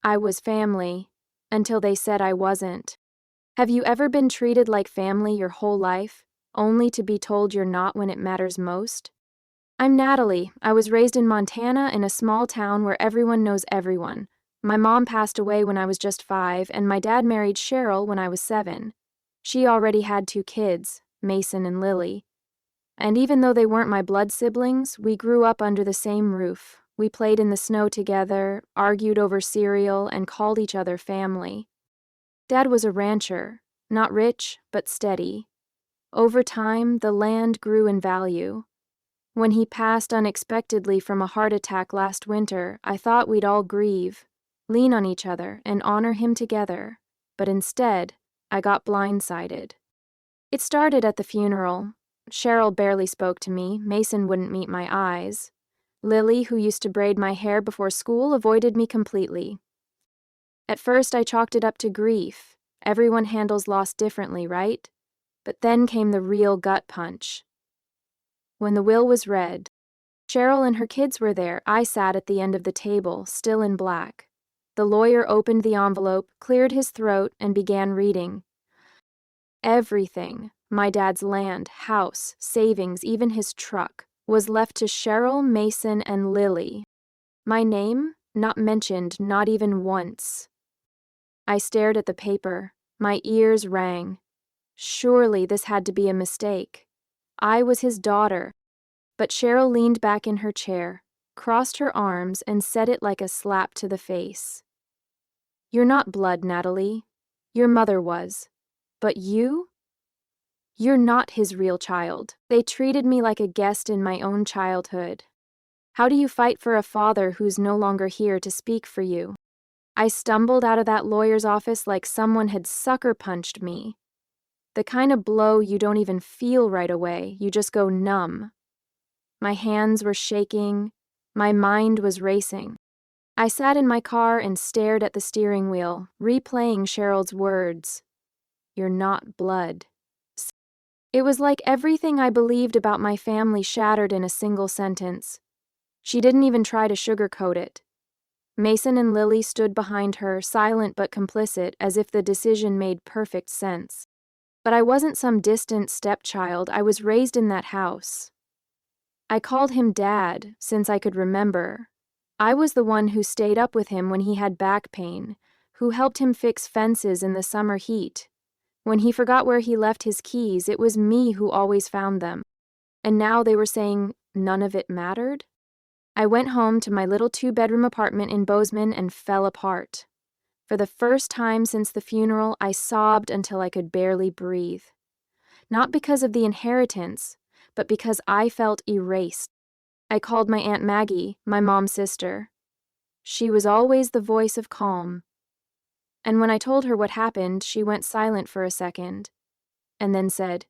I was family, until they said I wasn't. Have you ever been treated like family your whole life, only to be told you're not when it matters most? I'm Natalie. I was raised in Montana in a small town where everyone knows everyone. My mom passed away when I was just 5, and my dad married Cheryl when I was 7. She already had 2 kids, Mason and Lily. And even though they weren't my blood siblings, we grew up under the same roof. We played in the snow together, argued over cereal, and called each other family. Dad was a rancher, not rich, but steady. Over time, the land grew in value. When he passed unexpectedly from a heart attack last winter, I thought we'd all grieve, lean on each other, and honor him together. But instead, I got blindsided. It started at the funeral. Cheryl barely spoke to me. Mason wouldn't meet my eyes. Lily, who used to braid my hair before school, avoided me completely. At first, I chalked it up to grief. Everyone handles loss differently, right? But then came the real gut punch. When the will was read, Cheryl and her kids were there. I sat at the end of the table, still in black. The lawyer opened the envelope, cleared his throat, and began reading. Everything, my dad's land, house, savings, even his truck, was left to Cheryl, Mason, and Lily. My name, not mentioned, not even once. I stared at the paper. My ears rang. Surely this had to be a mistake. I was his daughter. But Cheryl leaned back in her chair, crossed her arms, and said it like a slap to the face. You're not blood, Natalie. Your mother was. But you? You're not his real child. They treated me like a guest in my own childhood. How do you fight for a father who's no longer here to speak for you? I stumbled out of that lawyer's office like someone had sucker punched me. The kind of blow you don't even feel right away, you just go numb. My hands were shaking, my mind was racing. I sat in my car and stared at the steering wheel, replaying Cheryl's words. You're not blood. It was like everything I believed about my family shattered in a single sentence. She didn't even try to sugarcoat it. Mason and Lily stood behind her, silent but complicit, as if the decision made perfect sense. But I wasn't some distant stepchild. I was raised in that house. I called him Dad, since I could remember. I was the one who stayed up with him when he had back pain, who helped him fix fences in the summer heat. When he forgot where he left his keys, it was me who always found them. And now they were saying none of it mattered? I went home to my little 2-bedroom apartment in Bozeman and fell apart. For the first time since the funeral, I sobbed until I could barely breathe. Not because of the inheritance, but because I felt erased. I called my Aunt Maggie, my mom's sister. She was always the voice of calm. And when I told her what happened, she went silent for a second, and then said,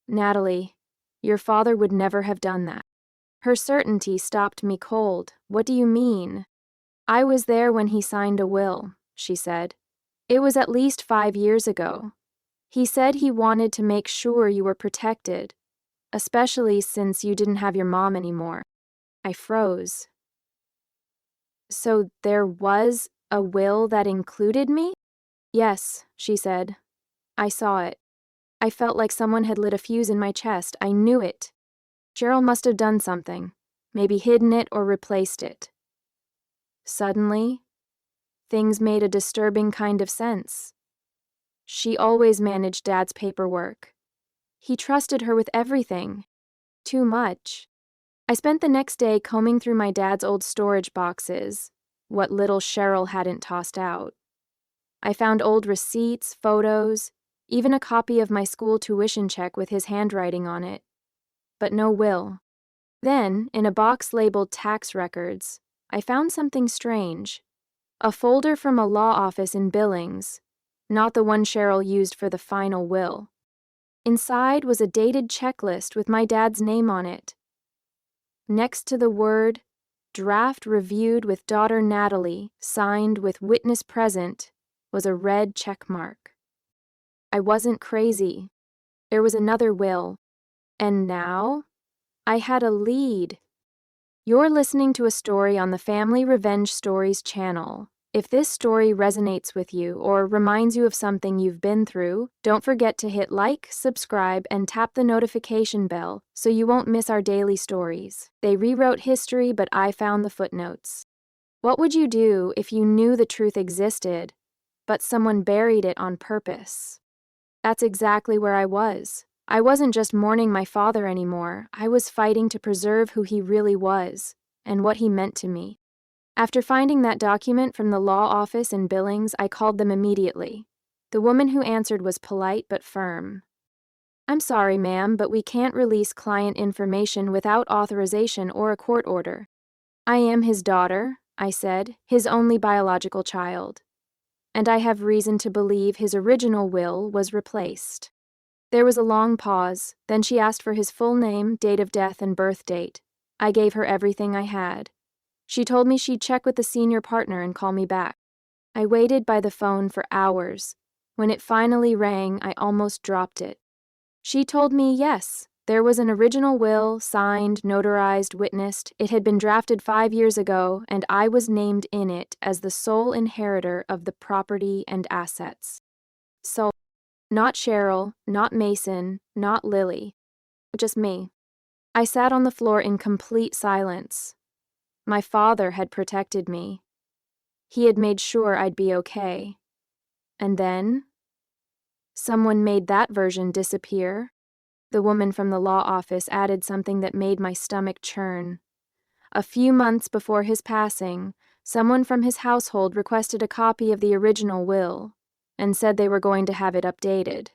Natalie, your father would never have done that. Her certainty stopped me cold. What do you mean? I was there when he signed a will, she said. It was at least 5 years ago. He said he wanted to make sure you were protected, especially since you didn't have your mom anymore. I froze. So there was a will that included me? Yes, she said. I saw it. I felt like someone had lit a fuse in my chest. I knew it. Cheryl must have done something, maybe hidden it or replaced it. Suddenly, things made a disturbing kind of sense. She always managed Dad's paperwork. He trusted her with everything. Too much. I spent the next day combing through my dad's old storage boxes, what little Cheryl hadn't tossed out. I found old receipts, photos, even a copy of my school tuition check with his handwriting on it. But no will. Then, in a box labeled tax records, I found something strange. A folder from a law office in Billings, not the one Cheryl used for the final will. Inside was a dated checklist with my dad's name on it. Next to the word, draft reviewed with daughter Natalie, signed with witness present, was a red check mark. I wasn't crazy. There was another will. And now, I had a lead. You're listening to a story on the Family Revenge Stories channel. If this story resonates with you or reminds you of something you've been through, don't forget to hit like, subscribe, and tap the notification bell so you won't miss our daily stories. They rewrote history, but I found the footnotes. What would you do if you knew the truth existed, but someone buried it on purpose? That's exactly where I was. I wasn't just mourning my father anymore. I was fighting to preserve who he really was and what he meant to me. After finding that document from the law office in Billings, I called them immediately. The woman who answered was polite but firm. "I'm sorry, ma'am, but we can't release client information without authorization or a court order." "I am his daughter," I said, "his only biological child. And I have reason to believe his original will was replaced." There was a long pause, then she asked for his full name, date of death, and birth date. I gave her everything I had. She told me she'd check with the senior partner and call me back. I waited by the phone for hours. When it finally rang, I almost dropped it. She told me, yes, there was an original will, signed, notarized, witnessed. It had been drafted 5 years ago, and I was named in it as the sole inheritor of the property and assets. So, not Cheryl, not Mason, not Lily. Just me. I sat on the floor in complete silence. My father had protected me. He had made sure I'd be okay. And then, someone made that version disappear. The woman from the law office added something that made my stomach churn. A few months before his passing, someone from his household requested a copy of the original will and said they were going to have it updated.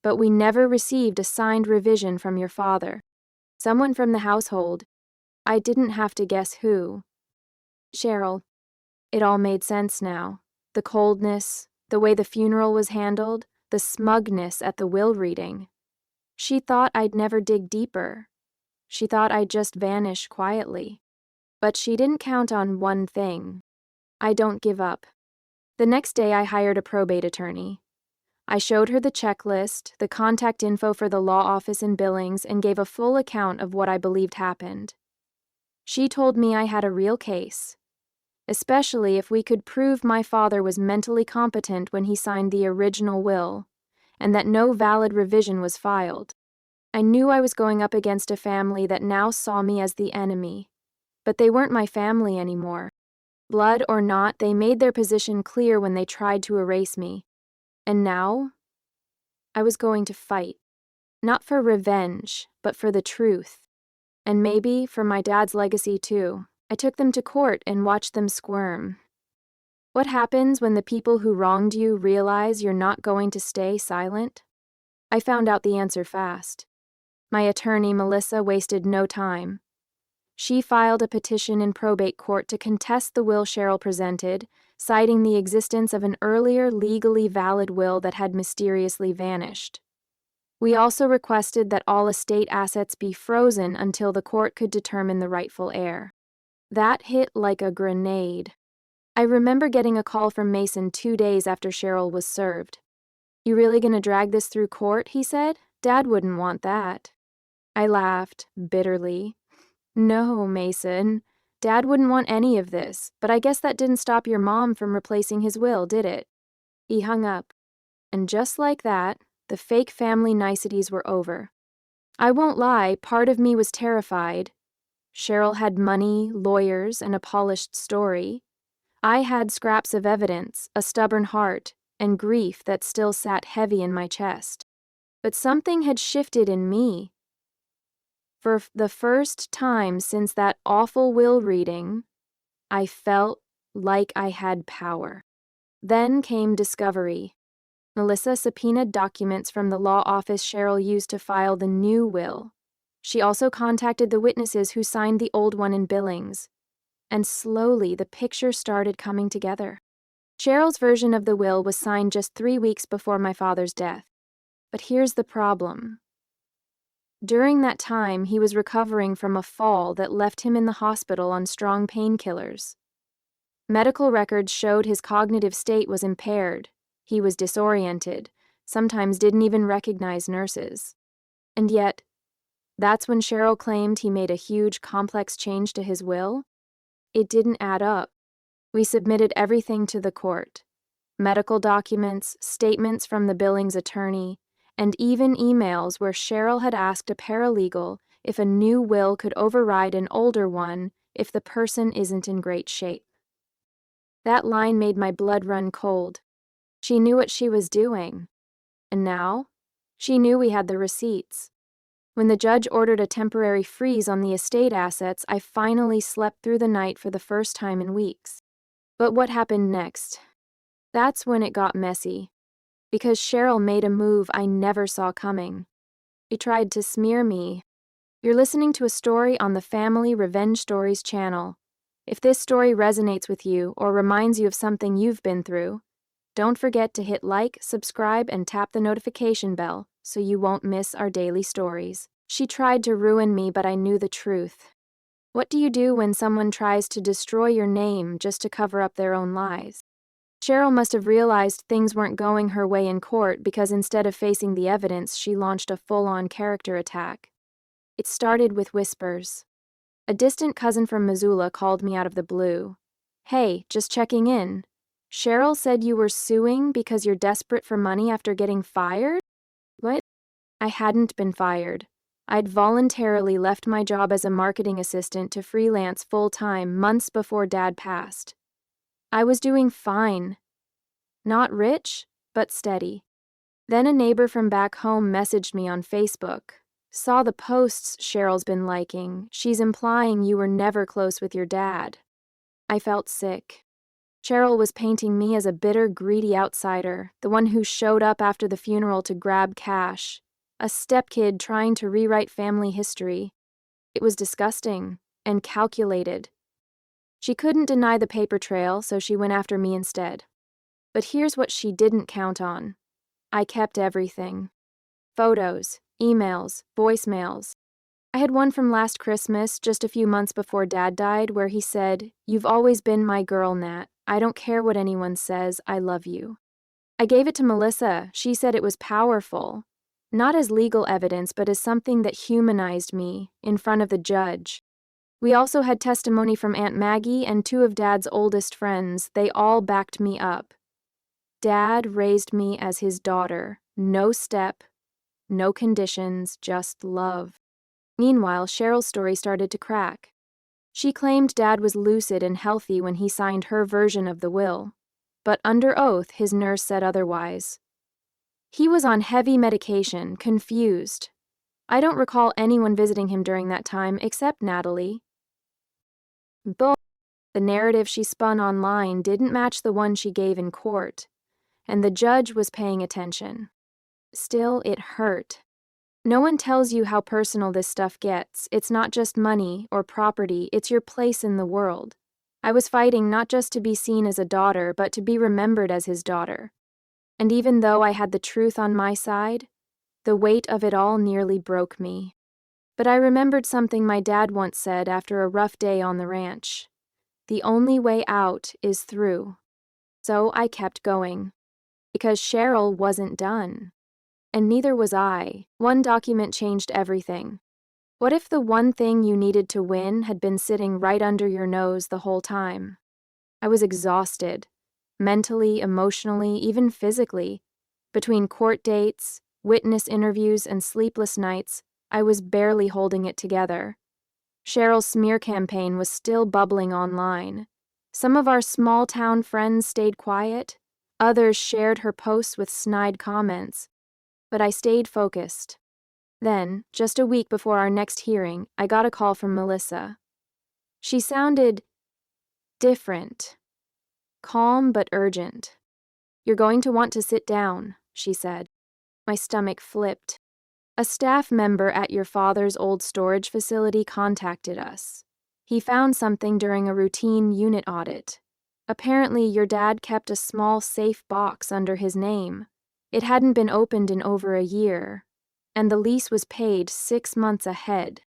But we never received a signed revision from your father. Someone from the household. I didn't have to guess who. Cheryl. It all made sense now. The coldness, the way the funeral was handled, the smugness at the will reading. She thought I'd never dig deeper. She thought I'd just vanish quietly. But she didn't count on one thing. I don't give up. The next day I hired a probate attorney. I showed her the checklist, the contact info for the law office in Billings, and gave a full account of what I believed happened. She told me I had a real case, especially if we could prove my father was mentally competent when he signed the original will, and that no valid revision was filed. I knew I was going up against a family that now saw me as the enemy, but they weren't my family anymore. Blood or not, they made their position clear when they tried to erase me. And now, I was going to fight. Not for revenge, but for the truth. And maybe for my dad's legacy too. I took them to court and watched them squirm. What happens when the people who wronged you realize you're not going to stay silent? I found out the answer fast. My attorney, Melissa, wasted no time. She filed a petition in probate court to contest the will Cheryl presented, citing the existence of an earlier legally valid will that had mysteriously vanished. We also requested that all estate assets be frozen until the court could determine the rightful heir. That hit like a grenade. I remember getting a call from Mason 2 days after Cheryl was served. "You really gonna drag this through court?" he said. "Dad wouldn't want that." I laughed, bitterly. "No, Mason. Dad wouldn't want any of this, but I guess that didn't stop your mom from replacing his will, did it?" He hung up. And just like that, the fake family niceties were over. I won't lie, part of me was terrified. Cheryl had money, lawyers, and a polished story. I had scraps of evidence, a stubborn heart, and grief that still sat heavy in my chest. But something had shifted in me. For the first time since that awful will reading, I felt like I had power. Then came discovery. Melissa subpoenaed documents from the law office Cheryl used to file the new will. She also contacted the witnesses who signed the old one in Billings. And slowly the picture started coming together. Cheryl's version of the will was signed just 3 weeks before my father's death. But here's the problem. During that time, he was recovering from a fall that left him in the hospital on strong painkillers. Medical records showed his cognitive state was impaired. He was disoriented, sometimes didn't even recognize nurses. And yet, that's when Cheryl claimed he made a huge, complex change to his will? It didn't add up. We submitted everything to the court: medical documents, statements from the Billings attorney, and even emails where Cheryl had asked a paralegal if a new will could override an older one if the person isn't in great shape. That line made my blood run cold. She knew what she was doing. And now, she knew we had the receipts. When the judge ordered a temporary freeze on the estate assets, I finally slept through the night for the first time in weeks. But what happened next? That's when it got messy. Because Cheryl made a move I never saw coming. She tried to smear me. You're listening to a story on the Family Revenge Stories channel. If this story resonates with you or reminds you of something you've been through, don't forget to hit like, subscribe, and tap the notification bell so you won't miss our daily stories. She tried to ruin me, but I knew the truth. What do you do when someone tries to destroy your name just to cover up their own lies? Cheryl must have realized things weren't going her way in court because instead of facing the evidence, she launched a full-on character attack. It started with whispers. A distant cousin from Missoula called me out of the blue. "Hey, just checking in. Cheryl said you were suing because you're desperate for money after getting fired?" What? I hadn't been fired. I'd voluntarily left my job as a marketing assistant to freelance full-time months before Dad passed. I was doing fine. Not rich, but steady. Then a neighbor from back home messaged me on Facebook. "Saw the posts Cheryl's been liking. She's implying you were never close with your dad." I felt sick. Cheryl was painting me as a bitter, greedy outsider, the one who showed up after the funeral to grab cash, a stepkid trying to rewrite family history. It was disgusting and calculated. She couldn't deny the paper trail, so she went after me instead. But here's what she didn't count on. I kept everything. Photos, emails, voicemails. I had one from last Christmas, just a few months before Dad died, where he said, "You've always been my girl, Nat. I don't care what anyone says, I love you." I gave it to Melissa. She said it was powerful. Not as legal evidence, but as something that humanized me in front of the judge. We also had testimony from Aunt Maggie and two of Dad's oldest friends. They all backed me up. Dad raised me as his daughter. No step, no conditions, just love. Meanwhile, Cheryl's story started to crack. She claimed Dad was lucid and healthy when he signed her version of the will. But under oath, his nurse said otherwise. He was on heavy medication, confused. I don't recall anyone visiting him during that time except Natalie. But the narrative she spun online didn't match the one she gave in court, and the judge was paying attention. Still, it hurt. No one tells you how personal this stuff gets. It's not just money or property, it's your place in the world. I was fighting not just to be seen as a daughter, but to be remembered as his daughter. And even though I had the truth on my side, the weight of it all nearly broke me. But I remembered something my dad once said after a rough day on the ranch. The only way out is through. So I kept going. Because Cheryl wasn't done. And neither was I. One document changed everything. What if the one thing you needed to win had been sitting right under your nose the whole time? I was exhausted. Mentally, emotionally, even physically. Between court dates, witness interviews, and sleepless nights, I was barely holding it together. Cheryl's smear campaign was still bubbling online. Some of our small-town friends stayed quiet. Others shared her posts with snide comments. But I stayed focused. Then, just a week before our next hearing, I got a call from Melissa. She sounded different. Calm but urgent. "You're going to want to sit down," she said. My stomach flipped. "A staff member at your father's old storage facility contacted us. He found something during a routine unit audit. Apparently, your dad kept a small safe box under his name. It hadn't been opened in over a year, and the lease was paid 6 months ahead."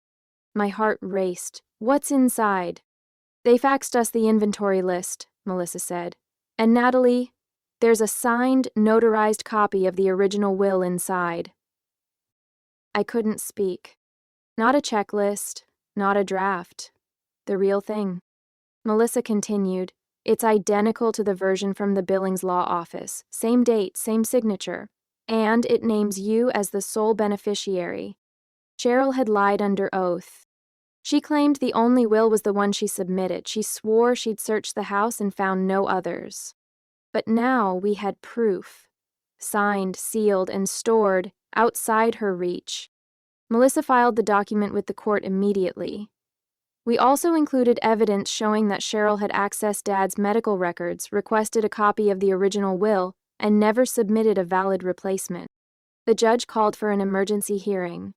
My heart raced. "What's inside?" "They faxed us the inventory list," Melissa said. "And Natalie, there's a signed, notarized copy of the original will inside." I couldn't speak. Not a checklist, not a draft. The real thing. Melissa continued, It's identical to the version from the Billings Law Office, same date, same signature, and it names you as the sole beneficiary. Cheryl had lied under oath. She claimed the only will was the one she submitted. She swore she'd searched the house and found no others. But now we had proof, signed, sealed, and stored outside her reach. Melissa filed the document with the court immediately. We also included evidence showing that Cheryl had accessed Dad's medical records, requested a copy of the original will, and never submitted a valid replacement. The judge called for an emergency hearing.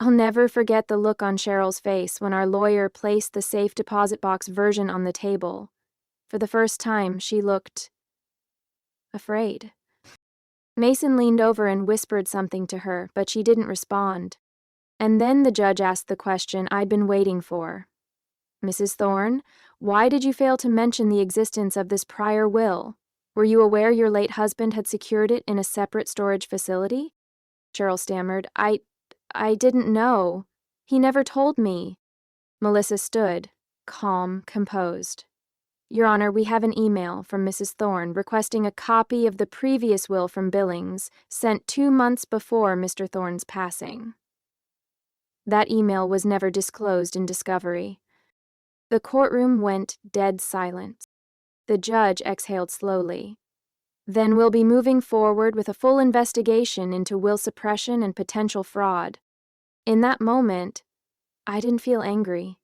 I'll never forget the look on Cheryl's face when our lawyer placed the safe deposit box version on the table. For the first time, she looked afraid. Mason leaned over and whispered something to her, but she didn't respond. And then the judge asked the question I'd been waiting for. Mrs. Thorne, why did you fail to mention the existence of this prior will? Were you aware your late husband had secured it in a separate storage facility? Cheryl stammered, I didn't know. He never told me. Melissa stood, calm, composed. Your Honor, we have an email from Mrs. Thorne requesting a copy of the previous will from Billings, sent 2 months before Mr. Thorne's passing. That email was never disclosed in discovery. The courtroom went dead silent. The judge exhaled slowly. Then we'll be moving forward with a full investigation into will suppression and potential fraud. In that moment, I didn't feel angry.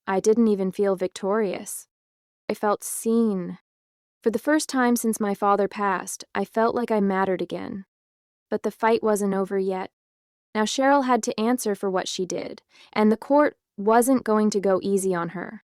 I didn't even feel victorious. I felt seen. For the first time since my father passed, I felt like I mattered again. But the fight wasn't over yet. Now Cheryl had to answer for what she did, and the court wasn't going to go easy on her.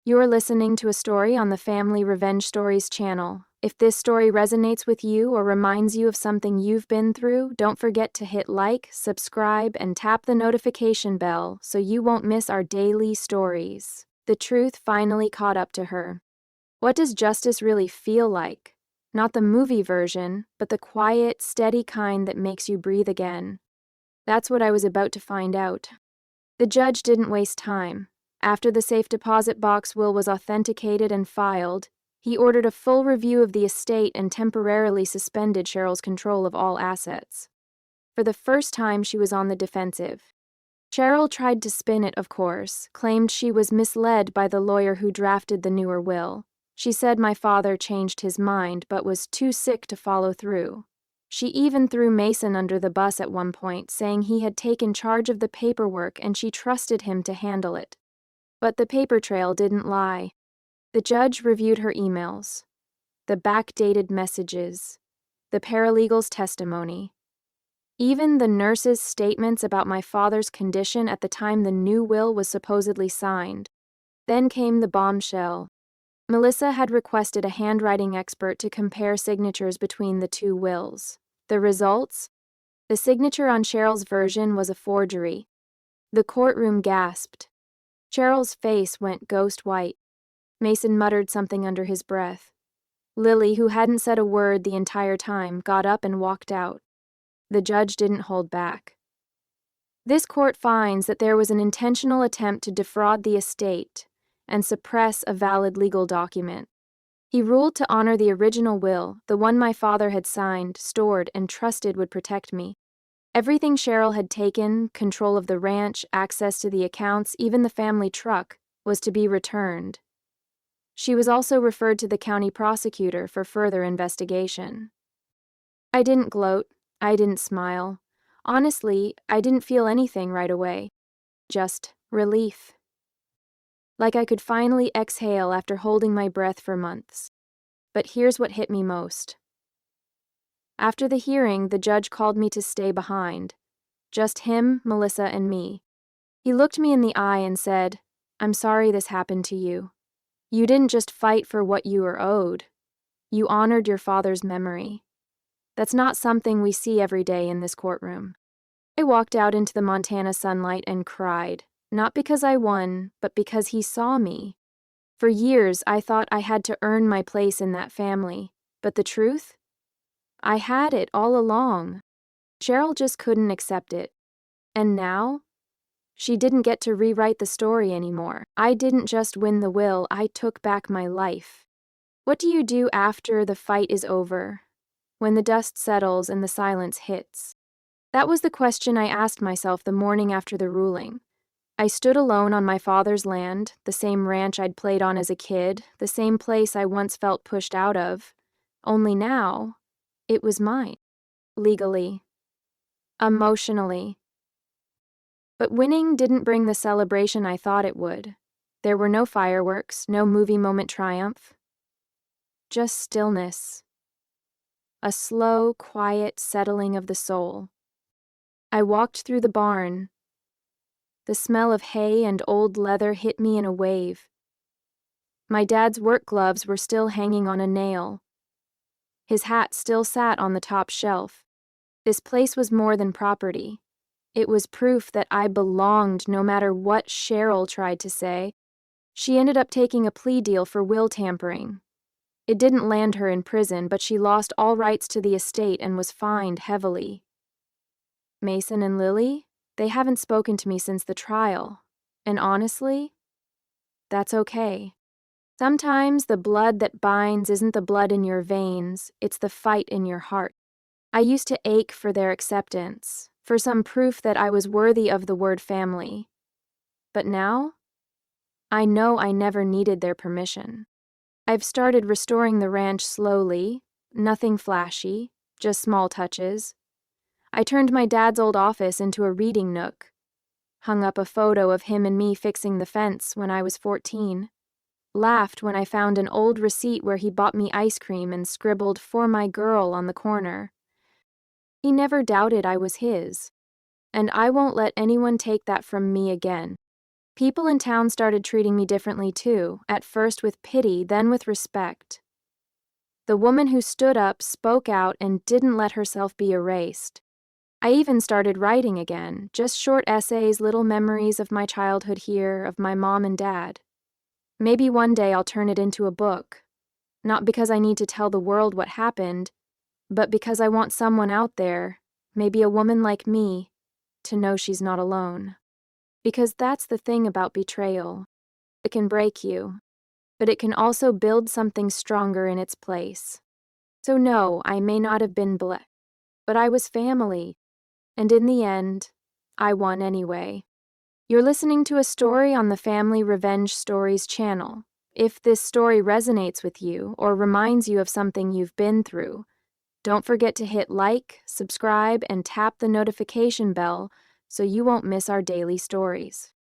You're listening to a story on the Family Revenge Stories channel. If this story resonates with you or reminds you of something you've been through, don't forget to hit like, subscribe, and tap the notification bell so you won't miss our daily stories. The truth finally caught up to her. What does justice really feel like? Not the movie version, but the quiet, steady kind that makes you breathe again. That's what I was about to find out. The judge didn't waste time. After the safe deposit box will was authenticated and filed, he ordered a full review of the estate and temporarily suspended Cheryl's control of all assets. For the first time, she was on the defensive. Cheryl tried to spin it, of course, claimed she was misled by the lawyer who drafted the newer will. She said my father changed his mind but was too sick to follow through. She even threw Mason under the bus at one point, saying he had taken charge of the paperwork and she trusted him to handle it. But the paper trail didn't lie. The judge reviewed her emails, the backdated messages, the paralegal's testimony, even the nurse's statements about my father's condition at the time the new will was supposedly signed. Then came the bombshell. Melissa had requested a handwriting expert to compare signatures between the two wills. The results? The signature on Cheryl's version was a forgery. The courtroom gasped. Cheryl's face went ghost white. Mason muttered something under his breath. Lily, who hadn't said a word the entire time, got up and walked out. The judge didn't hold back. This court finds that there was an intentional attempt to defraud the estate and suppress a valid legal document. He ruled to honor the original will, the one my father had signed, stored, and trusted would protect me. Everything Cheryl had taken, control of the ranch, access to the accounts, even the family truck, was to be returned. She was also referred to the county prosecutor for further investigation. I didn't gloat. I didn't smile. Honestly, I didn't feel anything right away. Just relief. Like I could finally exhale after holding my breath for months. But here's what hit me most. After the hearing, the judge called me to stay behind. Just him, Melissa, and me. He looked me in the eye and said, "I'm sorry this happened to you. You didn't just fight for what you were owed. You honored your father's memory. That's not something we see every day in this courtroom." I walked out into the Montana sunlight and cried, not because I won, but because he saw me. For years, I thought I had to earn my place in that family, but the truth? I had it all along. Cheryl just couldn't accept it. And now? She didn't get to rewrite the story anymore. I didn't just win the will, I took back my life. What do you do after the fight is over? When the dust settles and the silence hits? That was the question I asked myself the morning after the ruling. I stood alone on my father's land, the same ranch I'd played on as a kid, the same place I once felt pushed out of. Only now, it was mine. Legally. Emotionally. But winning didn't bring the celebration I thought it would. There were no fireworks, no movie moment triumph. Just stillness. A slow, quiet settling of the soul. I walked through the barn. The smell of hay and old leather hit me in a wave. My dad's work gloves were still hanging on a nail. His hat still sat on the top shelf. This place was more than property. It was proof that I belonged, no matter what Cheryl tried to say. She ended up taking a plea deal for will tampering. It didn't land her in prison, but she lost all rights to the estate and was fined heavily. Mason and Lily, they haven't spoken to me since the trial. And honestly, that's okay. Sometimes the blood that binds isn't the blood in your veins, it's the fight in your heart. I used to ache for their acceptance, for some proof that I was worthy of the word family. But now, I know I never needed their permission. I've started restoring the ranch slowly, nothing flashy, just small touches. I turned my dad's old office into a reading nook, hung up a photo of him and me fixing the fence when I was 14, laughed when I found an old receipt where he bought me ice cream and scribbled "for my girl" on the corner. He never doubted I was his, and I won't let anyone take that from me again. People in town started treating me differently too, at first with pity, then with respect. The woman who stood up, spoke out, and didn't let herself be erased. I even started writing again, just short essays, little memories of my childhood here, of my mom and dad. Maybe one day I'll turn it into a book, not because I need to tell the world what happened, but because I want someone out there, maybe a woman like me, to know she's not alone. Because that's the thing about betrayal. It can break you, but it can also build something stronger in its place. So no, I may not have been blessed, but I was family, and in the end, I won anyway. You're listening to a story on the Family Revenge Stories channel. If this story resonates with you or reminds you of something you've been through, don't forget to hit like, subscribe, and tap the notification bell so you won't miss our daily stories.